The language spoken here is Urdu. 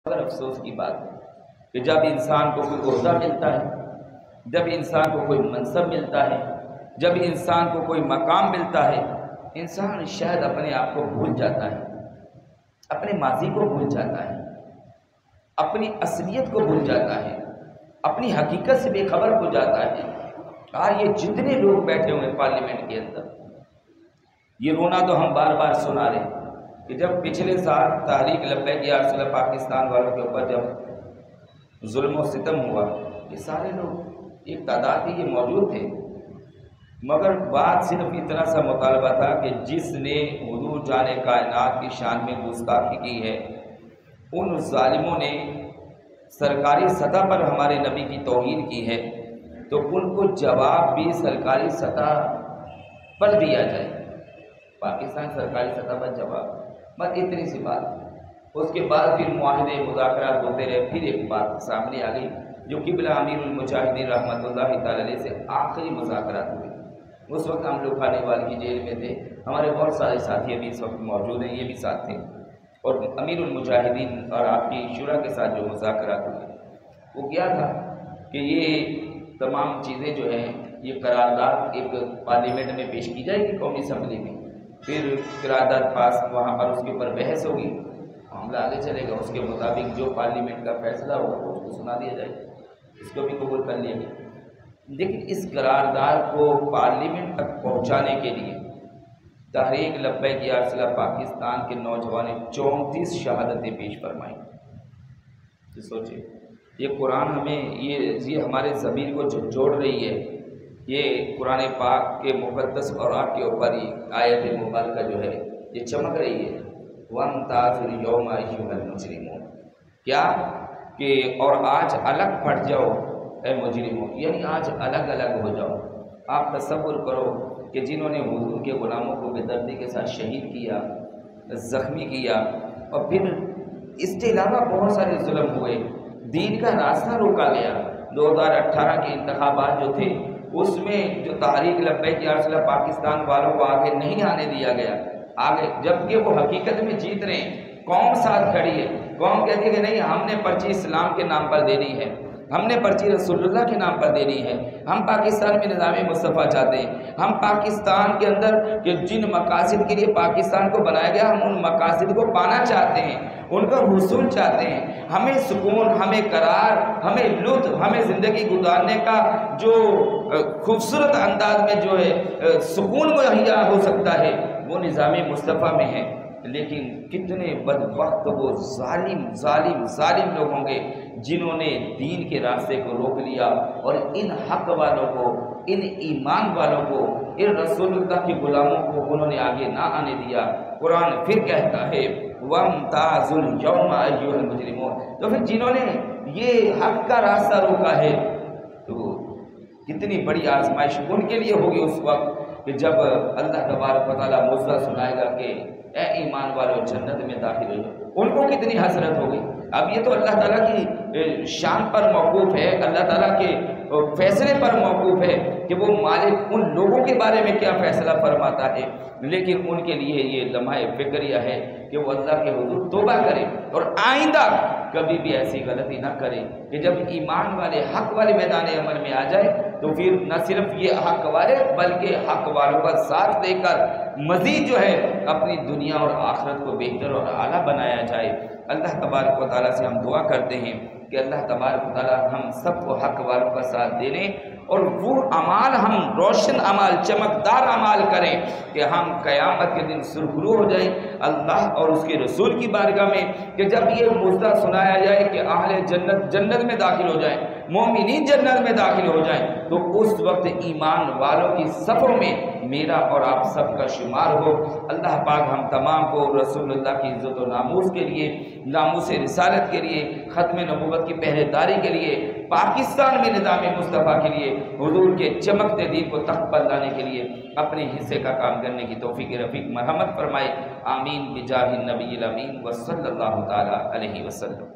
مگر افسوس کی بات ہے کہ جب انسان کو کوئی عہدہ ملتا ہے، جب انسان کو کوئی منصب ملتا ہے، جب انسان کو کوئی مقام ملتا ہے، انسان شاید اپنے آپ کو بھول جاتا ہے، اپنے ماضی کو بھول جاتا ہے، اپنی اصلیت کو بھول جاتا ہے، اپنی حقیقت سے بے خبر ہو جاتا ہے۔ اور یہ جتنے لوگ بیٹھے ہوئے پارلیمنٹ کے اندر، یہ رونا تو ہم بار بار سنا رہے ہیں کہ جب پچھلے سال تحریک لبیک یا رسول پاکستان والوں کے اوپر جب ظلم و ستم ہوا، یہ سارے لوگ ایک تعداد ہی یہ موجود تھے، مگر بات صرف اتنا سا مطالبہ تھا کہ جس نے حضور جان کائنات کی شان میں گستاخی کی ہے، ان ظالموں نے سرکاری سطح پر ہمارے نبی کی توہین کی ہے، تو ان کو جواب بھی سرکاری سطح پر دیا جائے۔ پاکستان سرکاری سطح پر جواب، بس اتنی سی بات۔ اس کے بعد پھر معاہدے مذاکرات ہوتے رہے، پھر ایک بات سامنے آ گئی جو قبلہ امیر المجاہدین رحمۃ اللہ تعالی علیہ سے آخری مذاکرات ہوئے۔ اس وقت ہم لوگ کھانے والی کی جیل میں تھے، ہمارے بہت سارے ساتھی ابھی اس وقت موجود ہیں، یہ بھی ساتھ تھے، اور امیر المجاہدین اور آپ کی شورا کے ساتھ جو مذاکرات ہوئے وہ کیا تھا کہ یہ تمام چیزیں جو ہیں یہ قرارداد ایک پارلیمنٹ میں پیش کی جائے گی، قومی اسمبلی میں، پھر قرارداد پاس وہاں پر اس کے اوپر بحث ہوگی، معاملہ آگے چلے گا، اس کے مطابق جو پارلیمنٹ کا فیصلہ ہوگا اس کو سنا دیا جائے گا، اس کو بھی قبول کر لیا گیا۔ لیکن اس قرارداد کو پارلیمنٹ تک پہنچانے کے لیے تحریک لبیک یا رسول پاکستان کے نوجوانوں نے 34 شہادتیں پیش فرمائیں۔ تو سوچیں، یہ قرآن ہمیں یہ ہمارے ضمیر کو جوڑ رہی ہے، یہ قرآن پاک کے مقدس اور آپ کے اوپر یہ آیت مبارکہ جو ہے یہ چمک رہی ہے۔ وَامْتَازُوا الْيَوْمَ أَيُّهَا الْمُجْرِمُونَ، کیا کہ اور آج الگ پھٹ جاؤ اے مجرموں، یعنی آج الگ الگ ہو جاؤ۔ آپ تصور کرو کہ جنہوں نے حضور کے غلاموں کو بے دردی کے ساتھ شہید کیا، زخمی کیا، اور پھر اس کے علاوہ بہت سارے ظلم ہوئے، دین کا راستہ روکا گیا۔ 2018 کے انتخابات جو تھے اس میں جو تحریک لبیک یا رسول پاکستان والوں کو آگے نہیں آنے دیا گیا، آگے جبکہ وہ حقیقت میں جیت رہے ہیں، قوم ساتھ کھڑی ہے، قوم کہتی ہے کہ نہیں، ہم نے پرچی اسلام کے نام پر دینی ہے، ہم نے پرچی رسول اللہ کے نام پر دینی ہے، ہم پاکستان میں نظام مصطفیٰ چاہتے ہیں، ہم پاکستان کے اندر کہ جن مقاصد کے لیے پاکستان کو بنایا گیا ہم ان مقاصد کو پانا چاہتے ہیں، ان کا حصول چاہتے ہیں، ہمیں سکون، ہمیں قرار، ہمیں لطف، ہمیں زندگی گزارنے کا جو خوبصورت انداز میں جو ہے سکون مہیا ہو سکتا ہے وہ نظام مصطفیٰ میں ہے۔ لیکن کتنے بدبخت وہ ظالم لوگ ہوں گے جنہوں نے دین کے راستے کو روک لیا اور ان حق والوں کو، ان ایمان والوں کو، ان رسول اللہ کے غلاموں کو انہوں نے آگے نہ آنے دیا۔ قرآن پھر کہتا ہے وَامْتَازُوا الْيَوْمَ أَيُّهَا الْمُجْرِمُونَ، تو پھر جنہوں نے یہ حق کا راستہ روکا ہے تو کتنی بڑی آزمائش ان کے لیے ہوگی اس وقت کہ جب اللہ تبارک و تعالیٰ موعظہ سنائے گا کہ اے ایمان والو جنت میں داخل ہو جاؤ، ان کو کتنی حسرت ہوگی۔ اب یہ تو اللہ تعالیٰ کی شان پر موقوف ہے، اللہ تعالیٰ کے فیصلے پر موقوف ہے کہ وہ مالک ان لوگوں کے بارے میں کیا فیصلہ فرماتا ہے، لیکن ان کے لیے یہ لمحہ فکریہ ہے کہ وہ اللہ کے حضور توبہ کرے اور آئندہ کبھی بھی ایسی غلطی نہ کرے کہ جب ایمان والے حق والے میدان عمل میں آ جائے تو پھر نہ صرف یہ حق والے بلکہ حق والوں کا ساتھ دے کر مزید جو ہے اپنی دنیا اور آخرت کو بہتر اور اعلیٰ بنایا جائے۔ اللہ تبارک و تعالیٰ سے ہم دعا کرتے ہیں کہ اللہ تبارک و تعالیٰ ہم سب کو حق والوں کا ساتھ دینے اور وہ اعمال ہم روشن اعمال، چمکدار اعمال کریں کہ ہم قیامت کے دن سرخرو ہو جائیں اللہ اور اس کے رسول کی بارگاہ میں، کہ جب یہ موعظہ سنایا جائے کہ اہل جنت جنت میں داخل ہو جائیں، مومنین جنت میں داخل ہو جائیں، تو اس وقت ایمان والوں کی صفوں میں میرا اور آپ سب کا شمار ہو۔ اللہ پاک ہم تمام کو رسول اللہ کی عزت و ناموس کے لیے، ناموس رسالت کے لیے، ختم نبوت کی پہرے داری کے لیے، پاکستان میں نظام مصطفیٰ کے لیے، حضور کے چمکتے دین کو تخت پر لانے کے لیے اپنے حصے کا کام کرنے کی توفیق رفیق مرحمت فرمائے۔ آمین بجاہ النبی الامین وصلی اللہ تعالی علیہ وسلم۔